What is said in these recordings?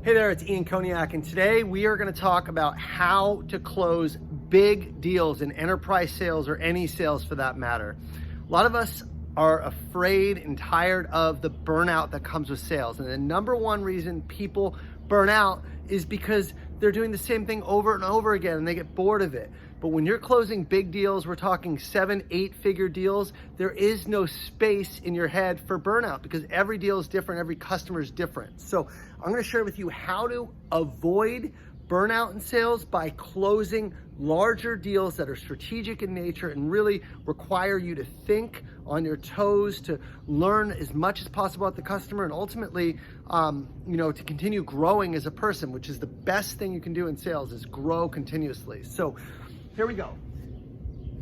Hey there, it's Ian Koniak, and today we are going to talk about how to close big deals in enterprise sales or any sales for that matter. A lot of us are afraid and tired of the burnout that comes with sales. And the number one reason people burn out is because they're doing the same thing over and over again and they get bored of it. But when you're closing big deals, we're talking 7, 8-figure deals, there is no space in your head for burnout because every deal is different, every customer is different. So I'm gonna share with you how to avoid burnout in sales by closing larger deals that are strategic in nature and really require you to think on your toes, to learn as much as possible about the customer, and ultimately, to continue growing as a person, which is the best thing you can do in sales, is grow continuously. So here we go.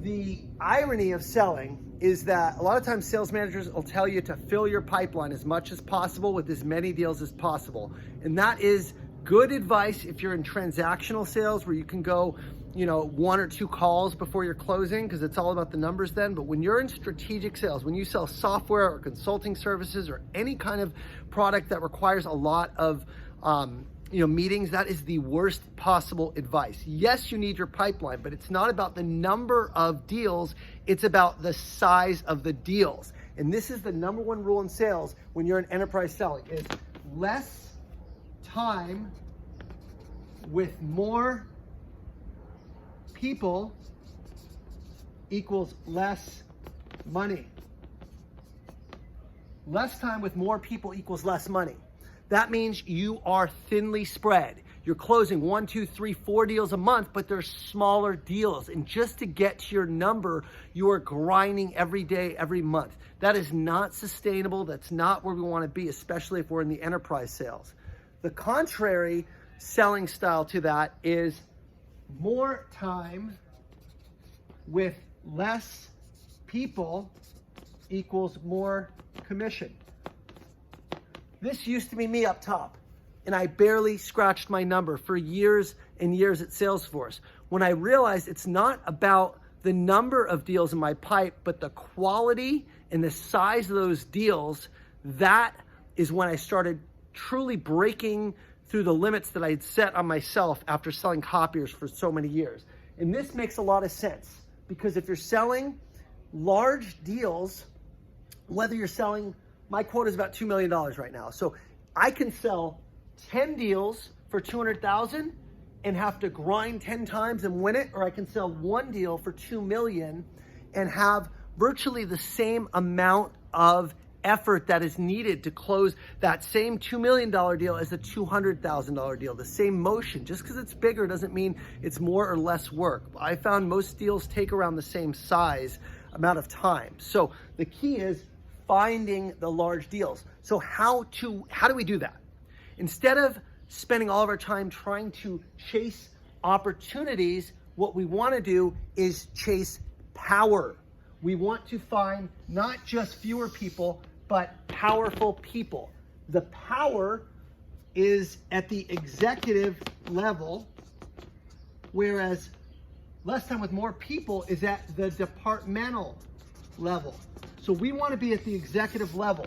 The irony of selling is that a lot of times sales managers will tell you to fill your pipeline as much as possible with as many deals as possible. And that is good advice if you're in transactional sales where you can go, 1 or 2 calls before you're closing because it's all about the numbers then. But when you're in strategic sales, when you sell software or consulting services or any kind of product that requires a lot of meetings, that is the worst possible advice. Yes, you need your pipeline, but it's not about the number of deals, it's about the size of the deals. And this is the number one rule in sales when you're in enterprise selling, is less time with more people equals less money. Less time with more people equals less money. That means you are thinly spread. You're closing 1, 2, 3, 4 deals a month, but they're smaller deals. And just to get to your number, you are grinding every day, every month. That is not sustainable. That's not where we want to be, especially if we're in the enterprise sales. The contrary selling style to that is more time with less people equals more commission. This used to be me up top, and I barely scratched my number for years and years at Salesforce. When I realized it's not about the number of deals in my pipe, but the quality and the size of those deals, that is when I started truly breaking through the limits that I had set on myself after selling copiers for so many years. And this makes a lot of sense because if you're selling large deals, whether you're selling, my quota is about $2 million right now. So I can sell 10 deals for $200,000 and have to grind 10 times and win it, or I can sell 1 deal for $2 million and have virtually the same amount of effort that is needed to close that same $2 million deal as the $200,000 deal. The same motion. Just because it's bigger doesn't mean it's more or less work. I found most deals take around the same size amount of time. So the key is finding the large deals. So how do we do that? Instead of spending all of our time trying to chase opportunities, what we want to do is chase power. We want to find not just fewer people, but powerful people. The power is at the executive level, whereas less time with more people is at the departmental level. So we want to be at the executive level.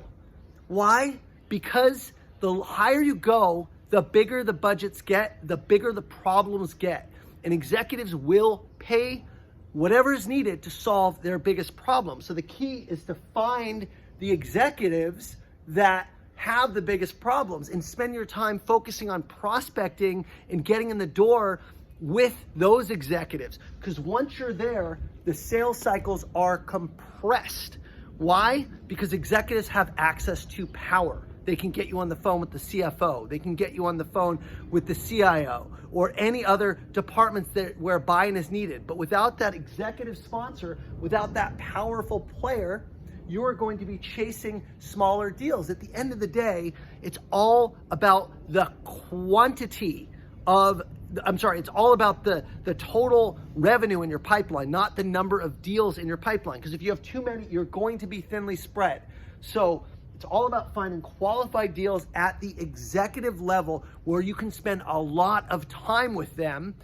Why? Because the higher you go, the bigger the budgets get, the bigger the problems get. And executives will pay whatever is needed to solve their biggest problem. So the key is to find the executives that have the biggest problems and spend your time focusing on prospecting and getting in the door with those executives. Because once you're there, the sales cycles are compressed. Why? Because executives have access to power. They can get you on the phone with the CFO. They can get you on the phone with the CIO or any other departments where buying is needed. But without that executive sponsor, without that powerful player, you are going to be chasing smaller deals. At the end of the day, it's all about the quantity of it's all about the total revenue in your pipeline, not the number of deals in your pipeline. Because if you have too many, you're going to be thinly spread. So it's all about finding qualified deals at the executive level where you can spend a lot of time with them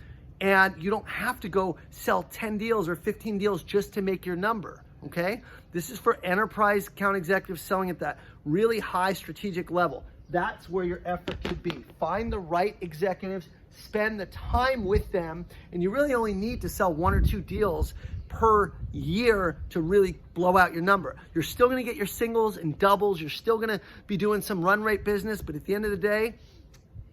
and you don't have to go sell 10 deals or 15 deals just to make your number, okay? This is for enterprise account executives selling at that really high strategic level. That's where your effort should be. Find the right executives, spend the time with them, and you really only need to sell 1 or 2 deals per year to really blow out your number. You're still gonna get your singles and doubles, you're still gonna be doing some run rate business, but at the end of the day,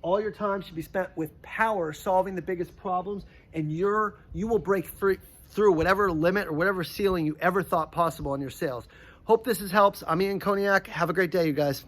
all your time should be spent with power, solving the biggest problems, and you will break through whatever limit or whatever ceiling you ever thought possible on your sales. Hope this helps. I'm Ian Koniak. Have a great day, you guys.